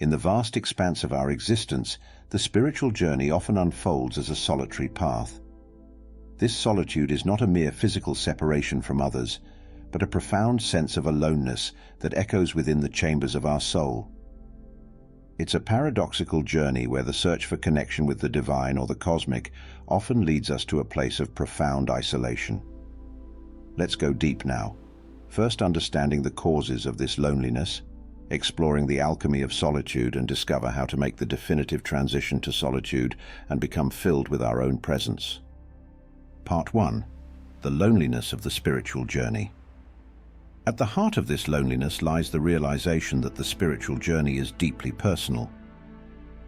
In the vast expanse of our existence, the spiritual journey often unfolds as a solitary path. This solitude is not a mere physical separation from others, but a profound sense of aloneness that echoes within the chambers of our soul. It's a paradoxical journey where the search for connection with the divine or the cosmic often leads us to a place of profound isolation. Let's go deep now, first understanding the causes of this loneliness, exploring the alchemy of solitude and discover how to make the definitive transition to solitude and become filled with our own presence. Part 1. The loneliness of the spiritual journey. At the heart of this loneliness lies the realization that the spiritual journey is deeply personal.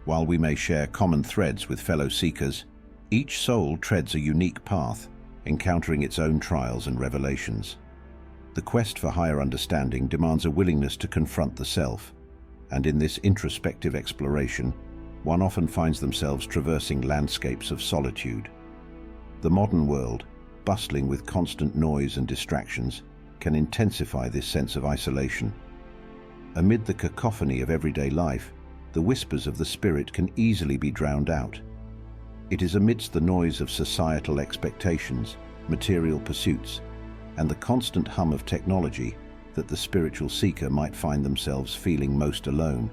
While we may share common threads with fellow seekers, each soul treads a unique path, encountering its own trials and revelations. The quest for higher understanding demands a willingness to confront the self, and in this introspective exploration, one often finds themselves traversing landscapes of solitude. The modern world, bustling with constant noise and distractions, can intensify this sense of isolation. Amid the cacophony of everyday life, the whispers of the spirit can easily be drowned out. It is amidst the noise of societal expectations, material pursuits, and the constant hum of technology that the spiritual seeker might find themselves feeling most alone.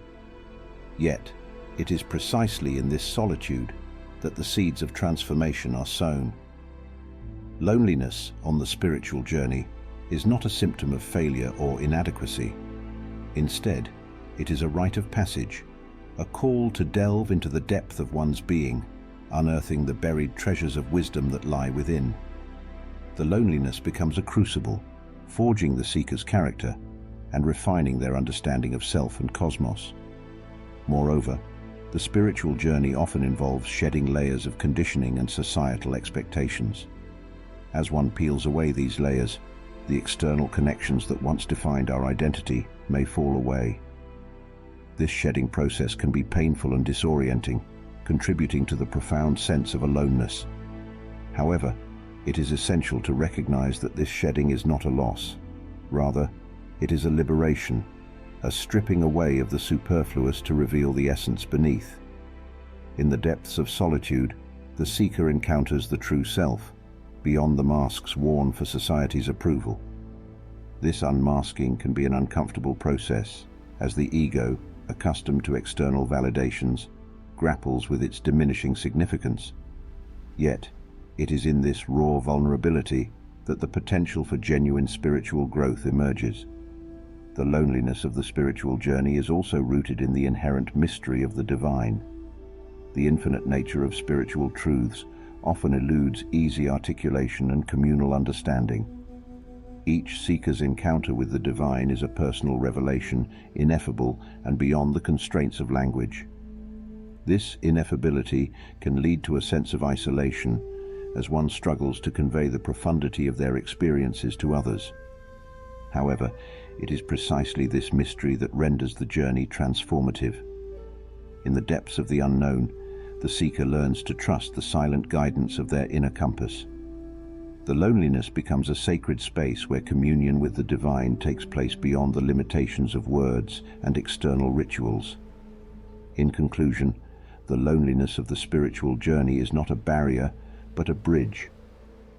Yet, it is precisely in this solitude that the seeds of transformation are sown. Loneliness on the spiritual journey is not a symptom of failure or inadequacy. Instead, it is a rite of passage, a call to delve into the depth of one's being, unearthing the buried treasures of wisdom that lie within. The loneliness becomes a crucible, forging the seeker's character and refining their understanding of self and cosmos. Moreover, the spiritual journey often involves shedding layers of conditioning and societal expectations. As one peels away these layers, the external connections that once defined our identity may fall away. This shedding process can be painful and disorienting, contributing to the profound sense of aloneness. However, it is essential to recognize that this shedding is not a loss. Rather, it is a liberation, a stripping away of the superfluous to reveal the essence beneath. In the depths of solitude, the seeker encounters the true self, beyond the masks worn for society's approval. This unmasking can be an uncomfortable process, as the ego, accustomed to external validations, grapples with its diminishing significance. Yet, it is in this raw vulnerability that the potential for genuine spiritual growth emerges. The loneliness of the spiritual journey is also rooted in the inherent mystery of the divine. The infinite nature of spiritual truths often eludes easy articulation and communal understanding. Each seeker's encounter with the divine is a personal revelation, ineffable and beyond the constraints of language. This ineffability can lead to a sense of isolation, as one struggles to convey the profundity of their experiences to others. However, it is precisely this mystery that renders the journey transformative. In the depths of the unknown, the seeker learns to trust the silent guidance of their inner compass. The loneliness becomes a sacred space where communion with the divine takes place beyond the limitations of words and external rituals. In conclusion, the loneliness of the spiritual journey is not a barrier, but a bridge,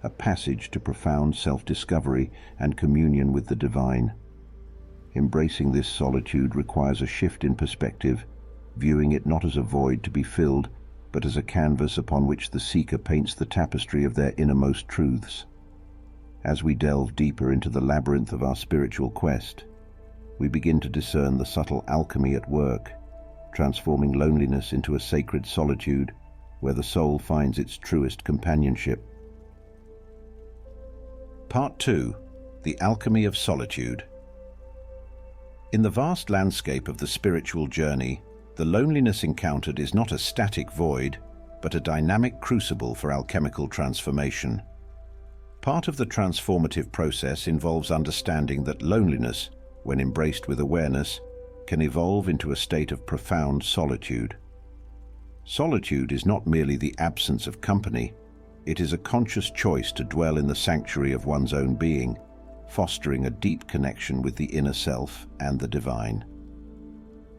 a passage to profound self-discovery and communion with the divine. Embracing this solitude requires a shift in perspective, viewing it not as a void to be filled, but as a canvas upon which the seeker paints the tapestry of their innermost truths. As we delve deeper into the labyrinth of our spiritual quest, we begin to discern the subtle alchemy at work, transforming loneliness into a sacred solitude where the soul finds its truest companionship. Part 2. The Alchemy of Solitude. In the vast landscape of the spiritual journey, the loneliness encountered is not a static void, but a dynamic crucible for alchemical transformation. Part of the transformative process involves understanding that loneliness, when embraced with awareness, can evolve into a state of profound solitude. Solitude is not merely the absence of company, it is a conscious choice to dwell in the sanctuary of one's own being, fostering a deep connection with the inner self and the divine.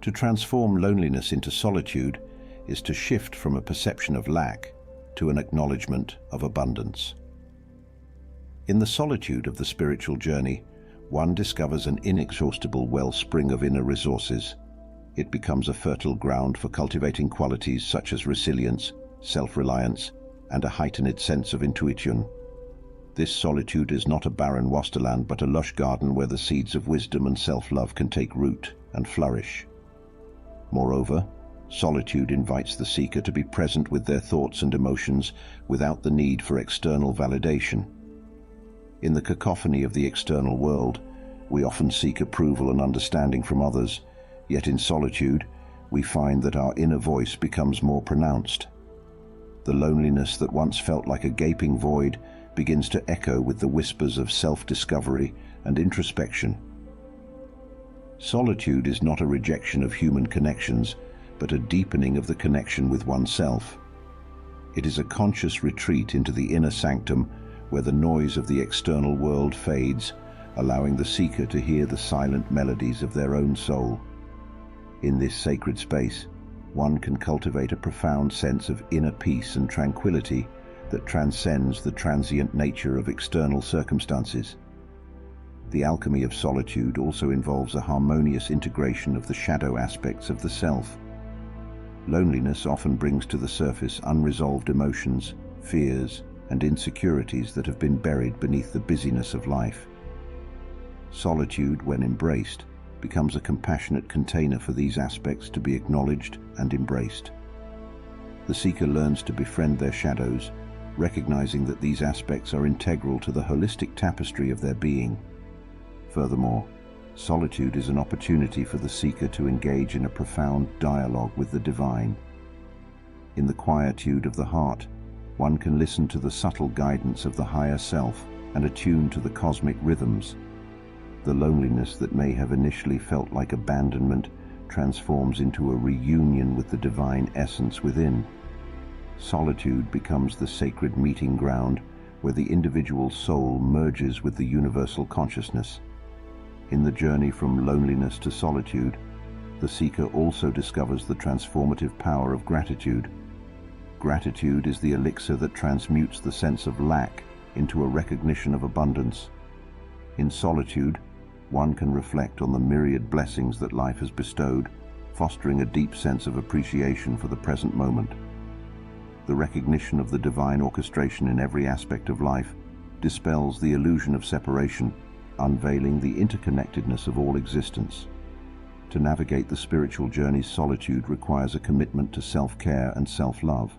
To transform loneliness into solitude is to shift from a perception of lack to an acknowledgement of abundance. In the solitude of the spiritual journey, one discovers an inexhaustible wellspring of inner resources. It becomes a fertile ground for cultivating qualities such as resilience, self-reliance, and a heightened sense of intuition. This solitude is not a barren wasteland, but a lush garden where the seeds of wisdom and self-love can take root and flourish. Moreover, solitude invites the seeker to be present with their thoughts and emotions without the need for external validation. In the cacophony of the external world, we often seek approval and understanding from others, yet in solitude, we find that our inner voice becomes more pronounced. The loneliness that once felt like a gaping void begins to echo with the whispers of self-discovery and introspection. Solitude is not a rejection of human connections, but a deepening of the connection with oneself. It is a conscious retreat into the inner sanctum where the noise of the external world fades, allowing the seeker to hear the silent melodies of their own soul. In this sacred space, one can cultivate a profound sense of inner peace and tranquility that transcends the transient nature of external circumstances. The alchemy of solitude also involves a harmonious integration of the shadow aspects of the self. Loneliness often brings to the surface unresolved emotions, fears, and insecurities that have been buried beneath the busyness of life. Solitude, when embraced, becomes a compassionate container for these aspects to be acknowledged and embraced. The seeker learns to befriend their shadows, recognizing that these aspects are integral to the holistic tapestry of their being. Furthermore, solitude is an opportunity for the seeker to engage in a profound dialogue with the divine. In the quietude of the heart, one can listen to the subtle guidance of the higher self and attune to the cosmic rhythms. The loneliness that may have initially felt like abandonment transforms into a reunion with the divine essence within. Solitude becomes the sacred meeting ground where the individual soul merges with the universal consciousness. In the journey from loneliness to solitude, the seeker also discovers the transformative power of gratitude. Gratitude is the elixir that transmutes the sense of lack into a recognition of abundance. In solitude, one can reflect on the myriad blessings that life has bestowed, fostering a deep sense of appreciation for the present moment. The recognition of the divine orchestration in every aspect of life dispels the illusion of separation, unveiling the interconnectedness of all existence. To navigate the spiritual journey's solitude requires a commitment to self-care and self-love.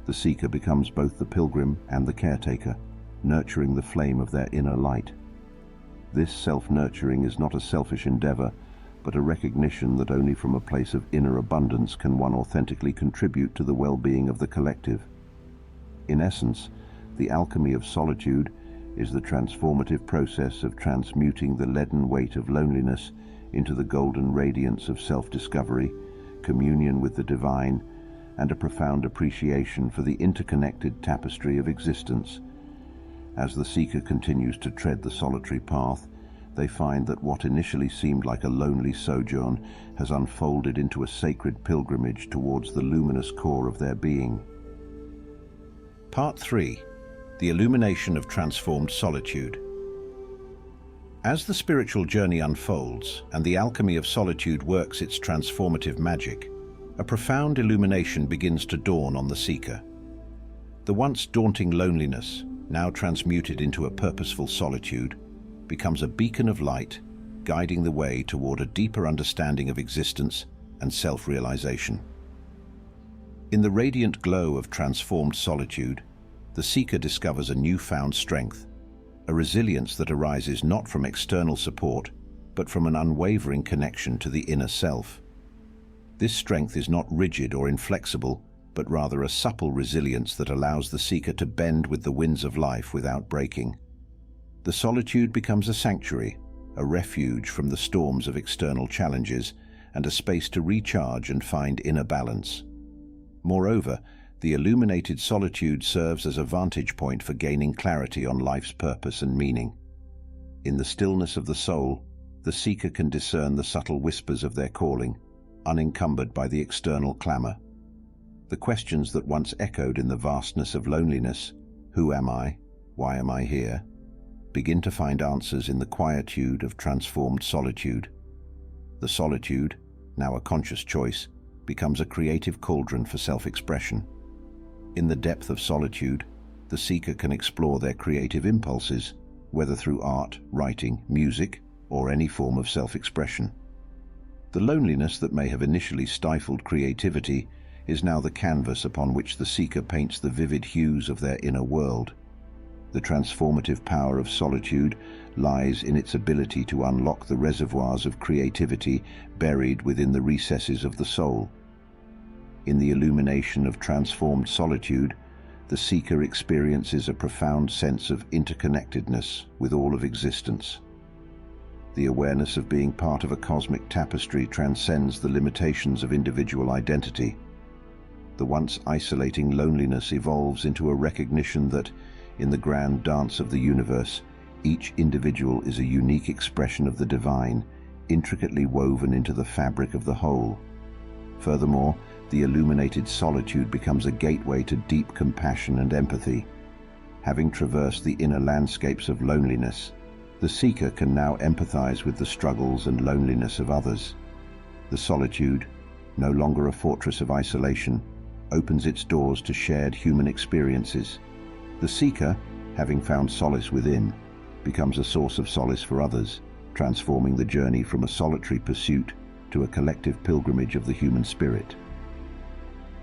The seeker becomes both the pilgrim and the caretaker, nurturing the flame of their inner light. This self-nurturing is not a selfish endeavor, but a recognition that only from a place of inner abundance can one authentically contribute to the well-being of the collective. In essence, the alchemy of solitude is the transformative process of transmuting the leaden weight of loneliness into the golden radiance of self-discovery, communion with the divine, and a profound appreciation for the interconnected tapestry of existence. As the seeker continues to tread the solitary path, they find that what initially seemed like a lonely sojourn has unfolded into a sacred pilgrimage towards the luminous core of their being. Part 3. The Illumination of Transformed Solitude. As the spiritual journey unfolds and the alchemy of solitude works its transformative magic, a profound illumination begins to dawn on the seeker. The once daunting loneliness, now transmuted into a purposeful solitude, becomes a beacon of light, guiding the way toward a deeper understanding of existence and self-realization. In the radiant glow of transformed solitude, the seeker discovers a newfound strength, a resilience that arises not from external support, but from an unwavering connection to the inner self. This strength is not rigid or inflexible, but rather a supple resilience that allows the seeker to bend with the winds of life without breaking. The solitude becomes a sanctuary, a refuge from the storms of external challenges, and a space to recharge and find inner balance. Moreover, the illuminated solitude serves as a vantage point for gaining clarity on life's purpose and meaning. In the stillness of the soul, the seeker can discern the subtle whispers of their calling, unencumbered by the external clamor. The questions that once echoed in the vastness of loneliness, who am I? Why am I here? Begin to find answers in the quietude of transformed solitude. The solitude, now a conscious choice, becomes a creative cauldron for self-expression. In the depth of solitude, the seeker can explore their creative impulses, whether through art, writing, music, or any form of self-expression. The loneliness that may have initially stifled creativity is now the canvas upon which the seeker paints the vivid hues of their inner world. The transformative power of solitude lies in its ability to unlock the reservoirs of creativity buried within the recesses of the soul. In the illumination of transformed solitude, the seeker experiences a profound sense of interconnectedness with all of existence. The awareness of being part of a cosmic tapestry transcends the limitations of individual identity. The once isolating loneliness evolves into a recognition that, in the grand dance of the universe, each individual is a unique expression of the divine, intricately woven into the fabric of the whole. Furthermore, the illuminated solitude becomes a gateway to deep compassion and empathy. Having traversed the inner landscapes of loneliness, the seeker can now empathize with the struggles and loneliness of others. The solitude, no longer a fortress of isolation, opens its doors to shared human experiences. The seeker, having found solace within, becomes a source of solace for others, transforming the journey from a solitary pursuit to a collective pilgrimage of the human spirit.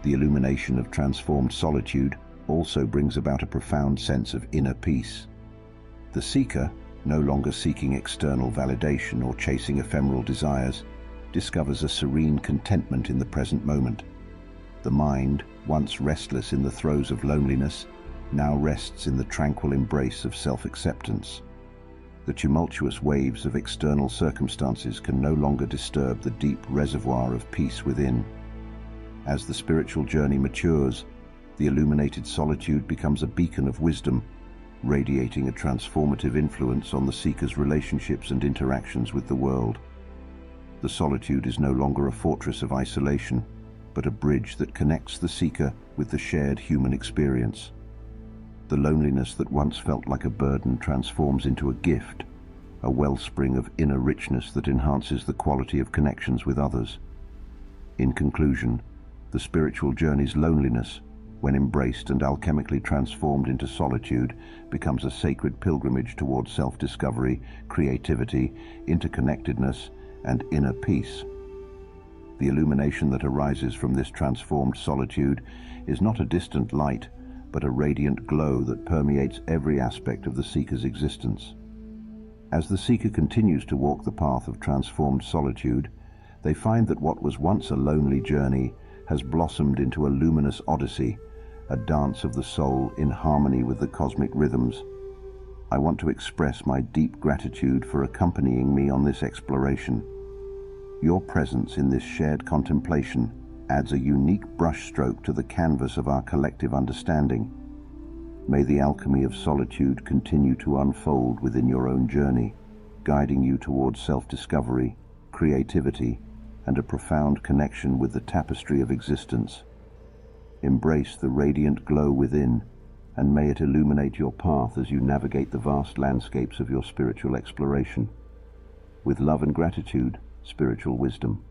The illumination of transformed solitude also brings about a profound sense of inner peace. The seeker, no longer seeking external validation or chasing ephemeral desires, discovers a serene contentment in the present moment. The mind, once restless in the throes of loneliness, now rests in the tranquil embrace of self-acceptance. The tumultuous waves of external circumstances can no longer disturb the deep reservoir of peace within. As the spiritual journey matures, the illuminated solitude becomes a beacon of wisdom, radiating a transformative influence on the seeker's relationships and interactions with the world. The solitude is no longer a fortress of isolation, but a bridge that connects the seeker with the shared human experience. The loneliness that once felt like a burden transforms into a gift, a wellspring of inner richness that enhances the quality of connections with others. In conclusion, the spiritual journey's loneliness, when embraced and alchemically transformed into solitude, becomes a sacred pilgrimage towards self-discovery, creativity, interconnectedness, and inner peace. The illumination that arises from this transformed solitude is not a distant light, but a radiant glow that permeates every aspect of the seeker's existence. As the seeker continues to walk the path of transformed solitude, they find that what was once a lonely journey has blossomed into a luminous odyssey, a dance of the soul in harmony with the cosmic rhythms. I want to express my deep gratitude for accompanying me on this exploration. Your presence in this shared contemplation adds a unique brushstroke to the canvas of our collective understanding. May the alchemy of solitude continue to unfold within your own journey, guiding you towards self-discovery, creativity, and a profound connection with the tapestry of existence. Embrace the radiant glow within, and may it illuminate your path as you navigate the vast landscapes of your spiritual exploration. With love and gratitude, Spiritual Wisdom.